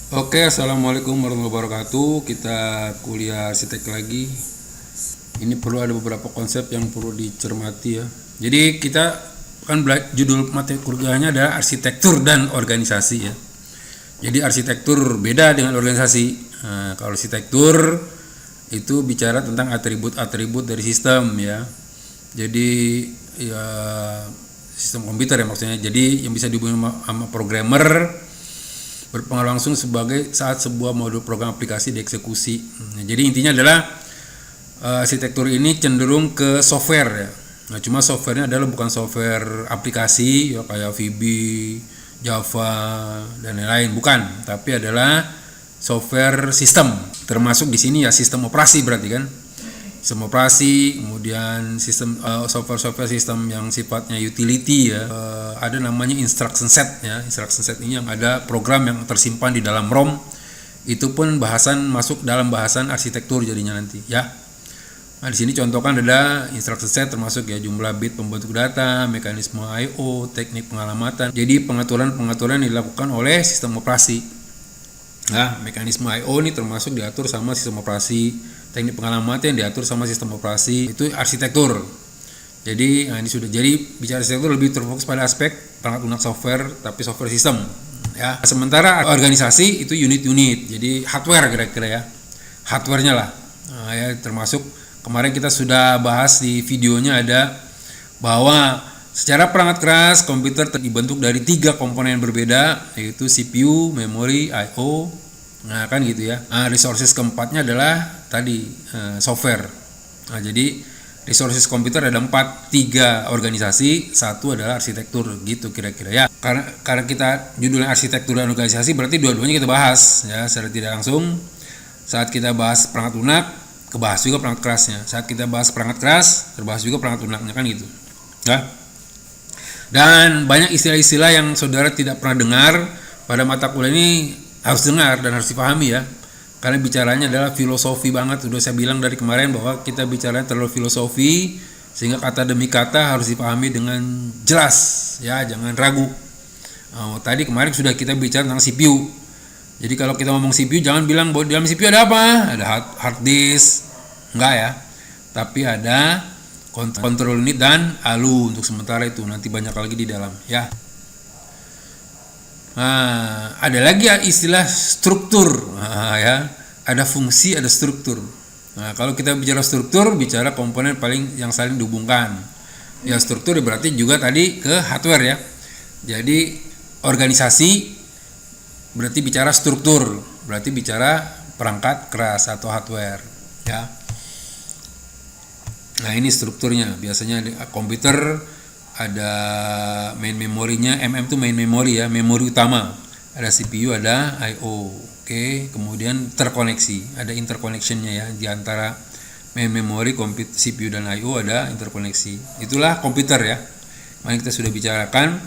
Oke, assalamualaikum warahmatullahi wabarakatuh. Kita kuliah arsitek lagi. Ini perlu ada beberapa konsep yang perlu dicermati ya. Jadi kita kan judul materi kuliahnya adalah arsitektur dan organisasi ya. Jadi arsitektur beda dengan organisasi. Nah, kalau arsitektur itu bicara tentang atribut-atribut dari sistem ya. Jadi ya sistem komputer ya maksudnya. Jadi yang bisa dihubungi sama programmer berpengaruh langsung sebagai saat sebuah modul program aplikasi dieksekusi. Jadi intinya adalah arsitektur ini cenderung ke software ya. Nah, cuma softwarenya adalah bukan software aplikasi ya kayak VB, Java dan lain-lain, bukan, tapi adalah software sistem. Termasuk di sini ya sistem operasi berarti kan. Sistem operasi, kemudian sistem software sistem yang sifatnya utility ya. Ada namanya instruction set ya. Instruction set ini yang ada program yang tersimpan di dalam ROM. Itu pun masuk dalam bahasan arsitektur jadinya nanti ya. Nah, di sini contohkan ada instruction set termasuk ya jumlah bit pembentuk data, mekanisme I/O, teknik pengalamatan. Jadi pengaturan dilakukan oleh sistem operasi. Nah, mekanisme I/O ini termasuk diatur sama sistem operasi. Teknik pengalamatan yang diatur sama sistem operasi itu arsitektur. Jadi ini sudah jadi bicara arsitektur lebih terfokus pada aspek perangkat lunak software tapi software sistem ya. Sementara organisasi itu unit-unit. Jadi hardware kira-kira ya. Hardwarenya lah. Nah, ya termasuk kemarin kita sudah bahas di videonya ada bahwa secara perangkat keras komputer dibentuk dari 3 komponen berbeda yaitu CPU, memori, I/O. Nah kan gitu ya. Nah, resources keempatnya adalah tadi software. Nah, jadi resources komputer ada 3 organisasi, 1 adalah arsitektur gitu kira-kira ya. Karena kita judulnya arsitektur dan organisasi berarti dua-duanya kita bahas ya secara tidak langsung. Saat kita bahas perangkat lunak, kebahas juga perangkat kerasnya. Saat kita bahas perangkat keras, terbahas juga perangkat lunaknya kan gitu. Ya. Dan banyak istilah-istilah yang saudara tidak pernah dengar pada mata kuliah ini harus dengar dan harus dipahami ya. Karena bicaranya adalah filosofi banget. Sudah saya bilang dari kemarin bahwa kita bicaranya terlalu filosofi sehingga kata demi kata harus dipahami dengan jelas ya, jangan ragu. Tadi kemarin sudah kita bicara tentang CPU. Jadi kalau kita ngomong CPU jangan bilang bahwa di dalam CPU ada apa? Ada hard disk. Enggak ya. Tapi ada control unit dan ALU untuk sementara itu. Nanti banyak lagi di dalam ya. Nah, ada lagi istilah struktur ya, ada fungsi, ada struktur. Nah, kalau kita bicara struktur, bicara komponen paling yang saling dihubungkan. Ya struktur berarti juga tadi ke hardware ya. Jadi organisasi berarti bicara struktur, berarti bicara perangkat keras atau hardware ya. Nah ini strukturnya, biasanya di komputer ada main memorinya, itu main memory ya, memori utama. Ada CPU, ada I/O. Oke, kemudian terkoneksi, ada interconnectionnya ya di antara main memory, CPU dan I/O ada interkoneksi. Itulah komputer ya. Kemarin kita sudah bicarakan.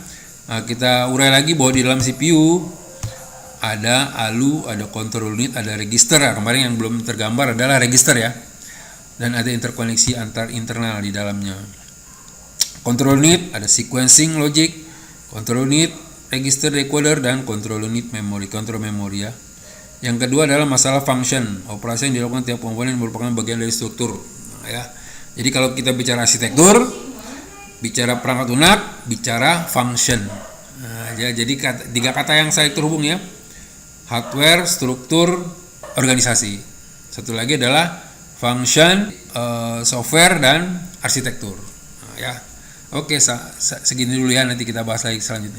Nah, kita urai lagi bahwa di dalam CPU ada ALU, ada control unit, ada register. Nah, kemarin yang belum tergambar adalah register ya. Dan ada interkoneksi antar internal di dalamnya. Control unit ada sequencing logic, control unit, register decoder dan control unit memory, control memory ya. Yang kedua adalah masalah function, operasi yang dilakukan tiap komponen merupakan bagian dari struktur. Nah, ya. Jadi kalau kita bicara arsitektur, bicara perangkat lunak, bicara function. Nah, jadi 3 kata yang saya terhubung ya. Hardware, struktur, organisasi. Satu lagi adalah function, software dan arsitektur. Nah, ya. Oke, segini dulu ya, nanti kita bahas lagi selanjutnya.